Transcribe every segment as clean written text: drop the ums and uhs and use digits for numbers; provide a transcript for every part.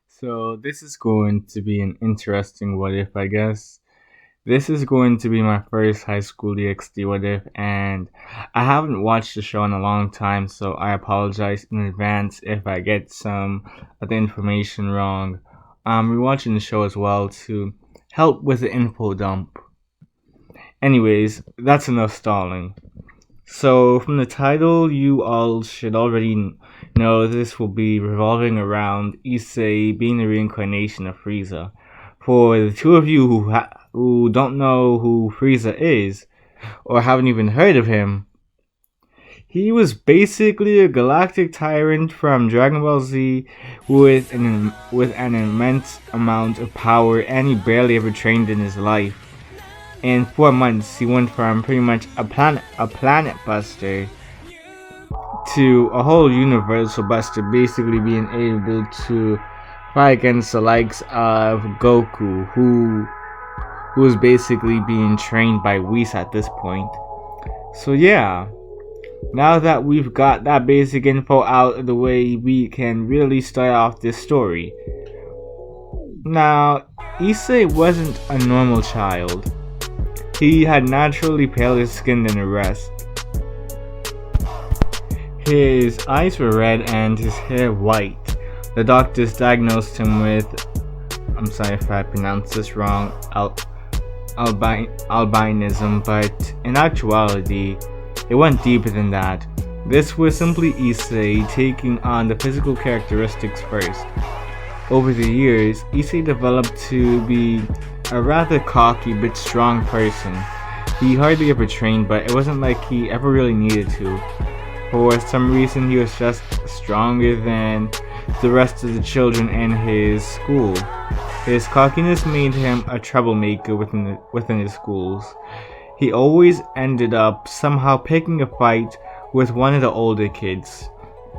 So this is going to be an interesting what if, I guess. This is going to be my first high school DxD what if, and I haven't watched the show in a long time, so I apologize in advance if I get some of the information wrong. I'm rewatching the show as well to help with the info dump. Anyways, that's enough stalling. So, from the title, you all should already know this will be revolving around Issei being the reincarnation of Frieza. For the two of you who don't know who Frieza is, or haven't even heard of him, he was basically a galactic tyrant from Dragon Ball Z with an immense amount of power, and he barely ever trained in his life. In 4 months, he went from pretty much a planet buster to a whole universal buster, basically being able to fight against the likes of Goku, who was basically being trained by Whis at this point. So yeah, now that we've got that basic info out of the way, we can really start off this story. Now, Issei wasn't a normal child. He had naturally paler skin than the rest. His eyes were red and his hair white. The doctors diagnosed him with, I'm sorry if I pronounce this wrong, albinism, but in actuality, it went deeper than that. This was simply Issei taking on the physical characteristics first. Over the years, Issei developed to be a rather cocky but strong person. He hardly ever trained, but it wasn't like he ever really needed to. For some reason, he was just stronger than the rest of the children in his school. His cockiness made him a troublemaker within his schools. He always ended up somehow picking a fight with one of the older kids.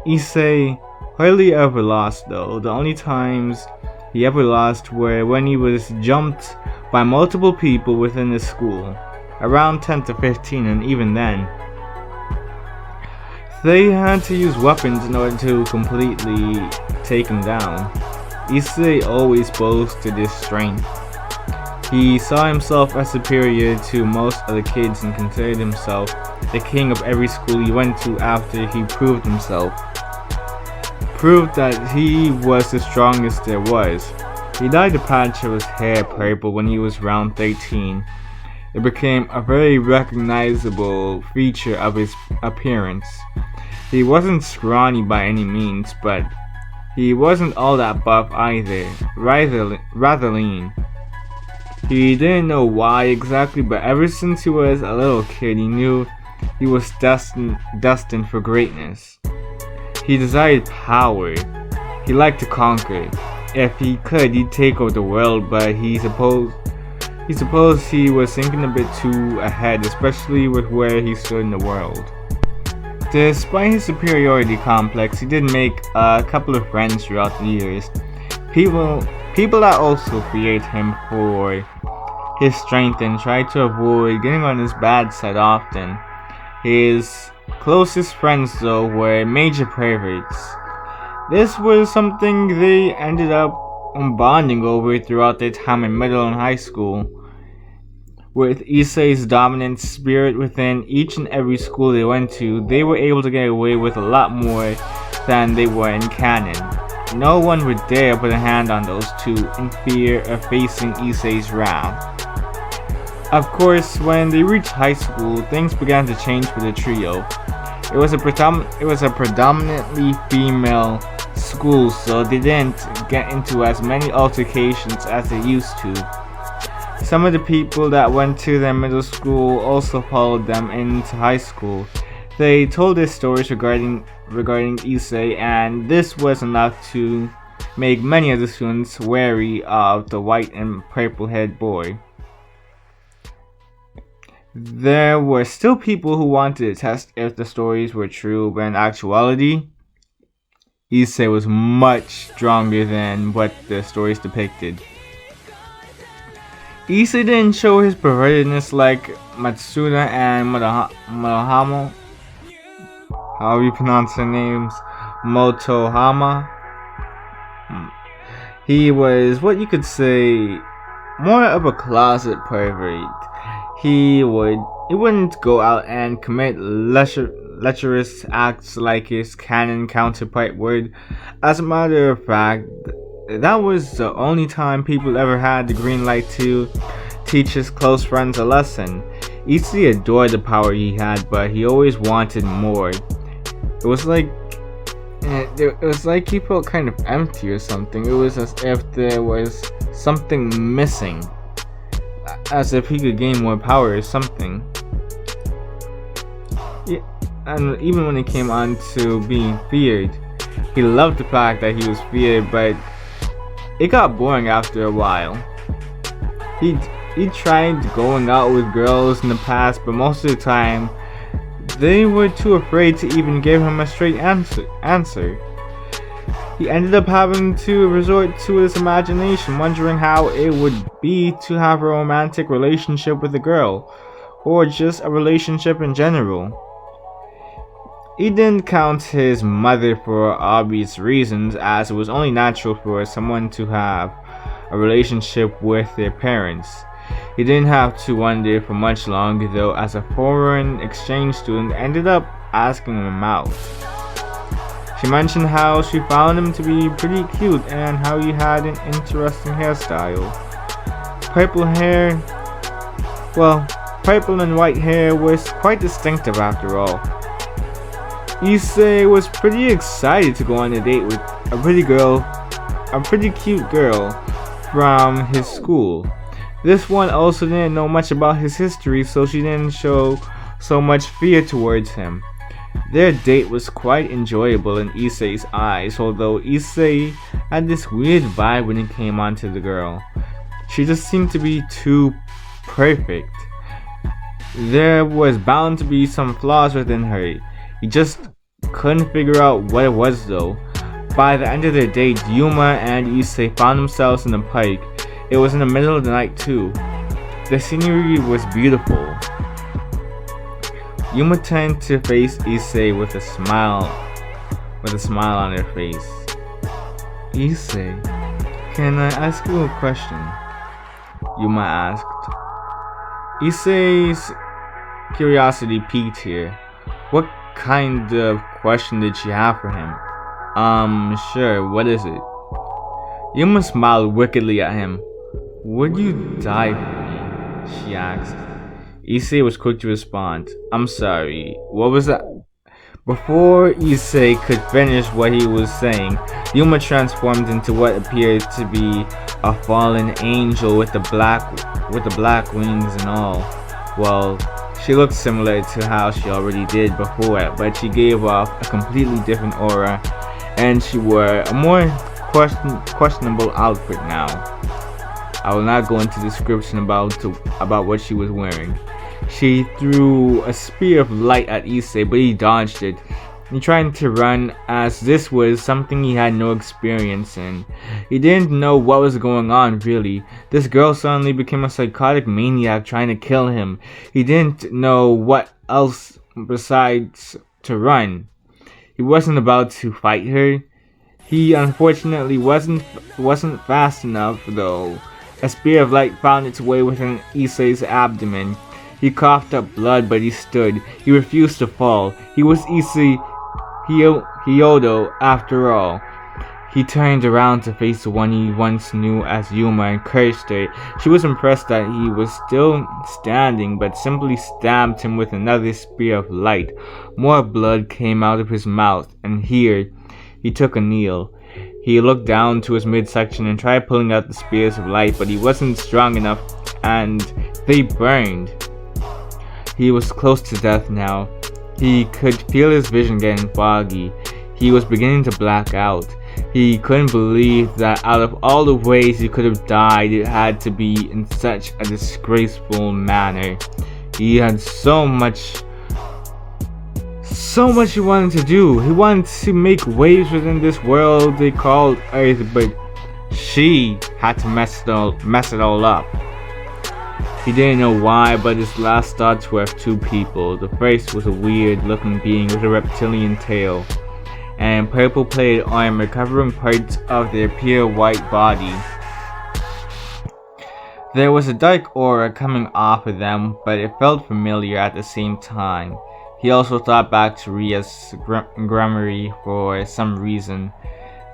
Issei hardly ever lost though. The only times he ever lost were when he was jumped by multiple people within his school, around 10 to 15, and even then, they had to use weapons in order to completely take him down. Issei always boasted his strength. He saw himself as superior to most other kids and considered himself the king of every school he went to after he proved that he was the strongest there was. He dyed a patch of his hair purple when he was around 13. It became a very recognizable feature of his appearance. He wasn't scrawny by any means, but he wasn't all that buff either, rather lean. He didn't know why exactly, but ever since he was a little kid, he knew he was destined for greatness. He desired power. He liked to conquer. If he could, he'd take over the world, but he supposed he was thinking a bit too ahead, especially with where he stood in the world. Despite his superiority complex, he did make a couple of friends throughout the years. People that also feared him for his strength and tried to avoid getting on his bad side often. His closest friends, though, were major perverts. This was something they ended up bonding over throughout their time in middle and high school. With Issei's dominant spirit within each and every school they went to, they were able to get away with a lot more than they were in canon. No one would dare put a hand on those two in fear of facing Issei's wrath. Of course, when they reached high school, things began to change for the trio. It was a predominantly female school, so they didn't get into as many altercations as they used to. Some of the people that went to their middle school also followed them into high school. They told their stories regarding Issei, and this was enough to make many of the students wary of the white and purple-haired boy. There were still people who wanted to test if the stories were true, but in actuality, Issei was much stronger than what the stories depicted. Issei didn't show his pervertedness like Matsuda and Motohama, however you pronounce their names, Motohama. He was what you could say more of a closet pervert. He wouldn't go out and commit lecherous acts like his canon counterpart would. As a matter of fact, that was the only time people ever had the green light to teach his close friends a lesson. Issei adored the power he had, but he always wanted more. It was like he felt kind of empty or something. It was as if there was something missing, as if he could gain more power or something. Yeah, and even when it came on to being feared, he loved the fact that he was feared, but it got boring after a while. He tried going out with girls in the past, but most of the time they were too afraid to even give him a straight answer. He ended up having to resort to his imagination, wondering how it would be to have a romantic relationship with a girl, or just a relationship in general. He didn't count his mother for obvious reasons, as it was only natural for someone to have a relationship with their parents. He didn't have to wonder for much longer though, as a foreign exchange student ended up asking him out. She mentioned how she found him to be pretty cute and how he had an interesting hairstyle. Purple and white hair was quite distinctive after all. Issei was pretty excited to go on a date with a pretty cute girl from his school. This one also didn't know much about his history, so she didn't show so much fear towards him. Their date was quite enjoyable in Issei's eyes, although Issei had this weird vibe when it came onto the girl. She just seemed to be too perfect. There was bound to be some flaws within her. He just couldn't figure out what it was though. By the end of their date, Yuma and Issei found themselves in the park. It was in the middle of the night too. The scenery was beautiful. Yuma turned to face Issei with a smile on her face. Issei, can I ask you a question? Yuma asked. Issei's curiosity piqued here. What kind of question did she have for him? Sure, what is it? Yuma smiled wickedly at him. Would you die for me? She asked. Issei was quick to respond. I'm sorry, what was that? Before Issei could finish what he was saying, Yuma transformed into what appeared to be a fallen angel with the black wings and all. Well, she looked similar to how she already did before, but she gave off a completely different aura, and she wore a more questionable outfit now. I will not go into description about what she was wearing. She threw a spear of light at Issei, but he dodged it. He tried to run, as this was something he had no experience in. He didn't know what was going on really. This girl suddenly became a psychotic maniac trying to kill him. He didn't know what else besides to run. He wasn't about to fight her. He unfortunately wasn't fast enough though. A spear of light found its way within Issei's abdomen. He coughed up blood, but he stood. He refused to fall. He was Issei Hyodo after all. He turned around to face the one he once knew as Yuma and cursed her. She was impressed that he was still standing, but simply stabbed him with another spear of light. More blood came out of his mouth, and here he took a kneel. He looked down to his midsection and tried pulling out the spears of light, but he wasn't strong enough, and they burned. He was close to death now. He could feel his vision getting foggy. He was beginning to black out. He couldn't believe that out of all the ways he could have died, it had to be in such a disgraceful manner. He had so much he wanted to do. He wanted to make waves within this world they called Earth, but she had to mess it all up. He didn't know why, but his last thoughts were of two people. The first was a weird looking being with a reptilian tail. and purple plated armor covering parts of their pure white body. There was a dark aura coming off of them, but it felt familiar at the same time. He also thought back to Ria's grandmother for some reason,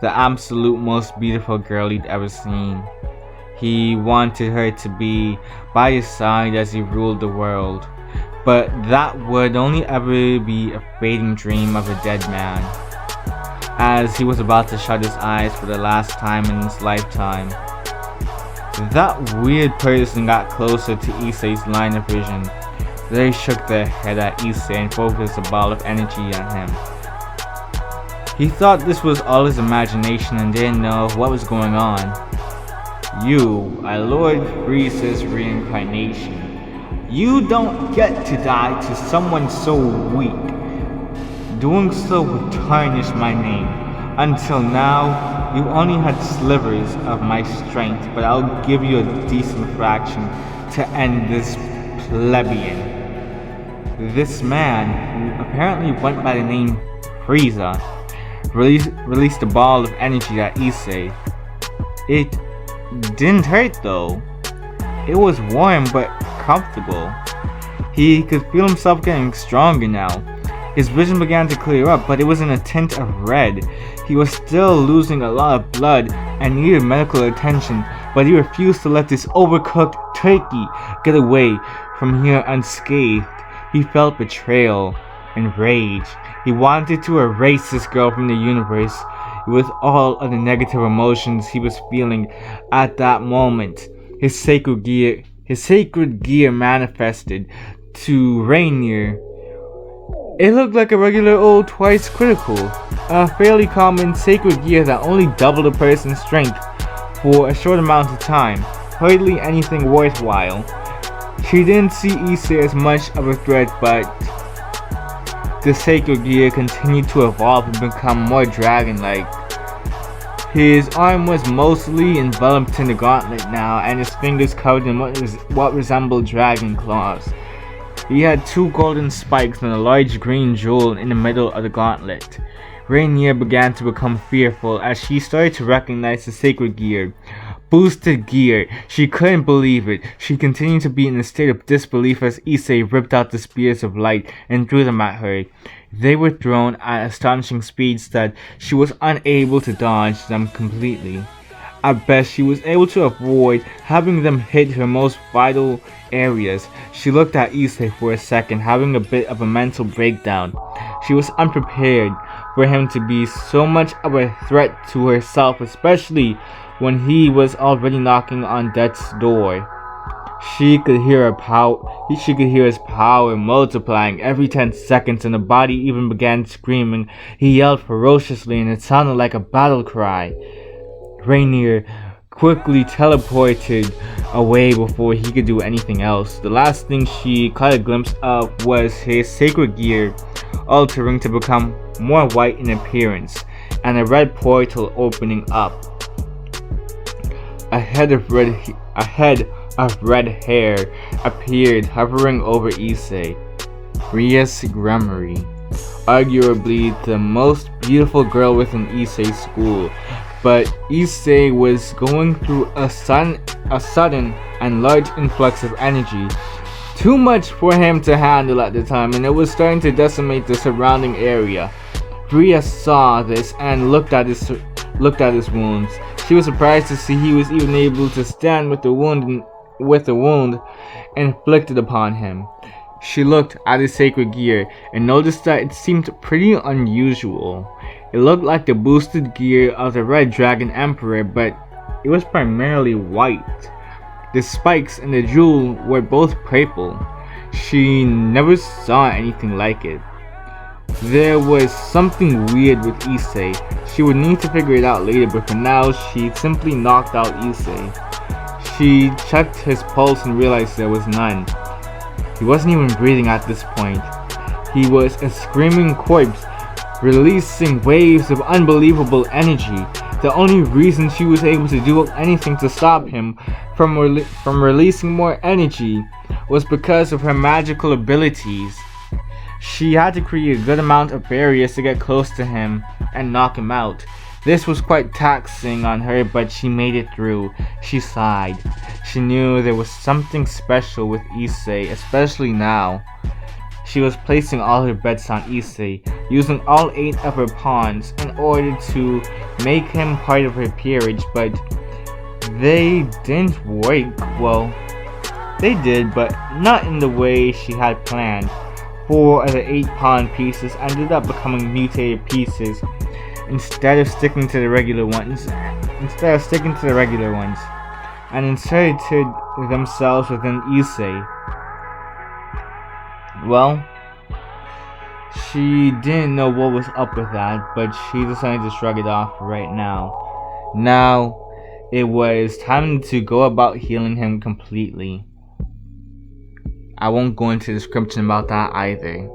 the absolute most beautiful girl he'd ever seen. He wanted her to be by his side as he ruled the world, but that would only ever be a fading dream of a dead man. As he was about to shut his eyes for the last time in his lifetime, that weird person got closer to Issei's line of vision. They shook their head at Issei and focused a ball of energy on him. He thought this was all his imagination and didn't know what was going on. You are Lord Frieza's reincarnation. You don't get to die to someone so weak. Doing so would tarnish my name. Until now, you only had slivers of my strength, but I'll give you a decent fraction to end this plebeian. This man, who apparently went by the name Frieza, released a ball of energy at Issei. It didn't hurt though. It was warm but comfortable. He could feel himself getting stronger now. His vision began to clear up, but it was in a tint of red. He was still losing a lot of blood and needed medical attention, but he refused to let this overcooked turkey get away from here unscathed. He felt betrayal and rage. He wanted to erase this girl from the universe with all of the negative emotions he was feeling at that moment. His sacred gear manifested to Rainier. It looked like a regular old twice critical, a fairly common sacred gear that only doubled a person's strength for a short amount of time, hardly anything worthwhile. She didn't see Issei as much of a threat, but the sacred gear continued to evolve and become more dragon-like. His arm was mostly enveloped in the gauntlet now, and his fingers covered in what resembled dragon claws. He had 2 golden spikes and a large green jewel in the middle of the gauntlet. Rainier began to become fearful as she started to recognize the sacred gear. Boosted gear. She couldn't believe it. She continued to be in a state of disbelief as Issei ripped out the spears of light and threw them at her. They were thrown at astonishing speeds that she was unable to dodge them completely. At best, she was able to avoid having them hit her most vital areas. She looked at Issei for a second, having a bit of a mental breakdown. She was unprepared for him to be so much of a threat to herself, especially when he was already knocking on death's door. She could hear his power multiplying every 10 seconds, and the body even began screaming. He yelled ferociously, and it sounded like a battle cry. Rainier quickly teleported away before he could do anything else. The last thing she caught a glimpse of was his sacred gear altering to become more white in appearance, and a red portal opening up. A head of red hair appeared hovering over Issei. Ria's grandmother, arguably the most beautiful girl within Issei's school, but Issei was going through a sudden and large influx of energy, too much for him to handle at the time, and it was starting to decimate the surrounding area. Ria saw this and looked at his wounds. She was surprised to see he was even able to stand with the wound inflicted upon him. She looked at his sacred gear and noticed that it seemed pretty unusual. It looked like the boosted gear of the Red Dragon Emperor, but it was primarily white. The spikes and the jewel were both purple. She never saw anything like it. There was something weird with Issei. She would need to figure it out later, but for now, she simply knocked out Issei. She checked his pulse and realized there was none. He wasn't even breathing at this point. He was a screaming corpse, releasing waves of unbelievable energy. The only reason she was able to do anything to stop him from releasing more energy was because of her magical abilities. She had to create a good amount of barriers to get close to him and knock him out. This was quite taxing on her, but she made it through. She sighed. She knew there was something special with Issei, especially now. She was placing all her bets on Issei, using all 8 of her pawns in order to make him part of her peerage, but they didn't work. Well, they did, but not in the way she had planned. 4 of the 8 pawn pieces ended up becoming mutated pieces instead of sticking to the regular ones, and inserted themselves within Issei. Well, she didn't know what was up with that, but she decided to shrug it off right now. Now, it was time to go about healing him completely. I won't go into description about that either.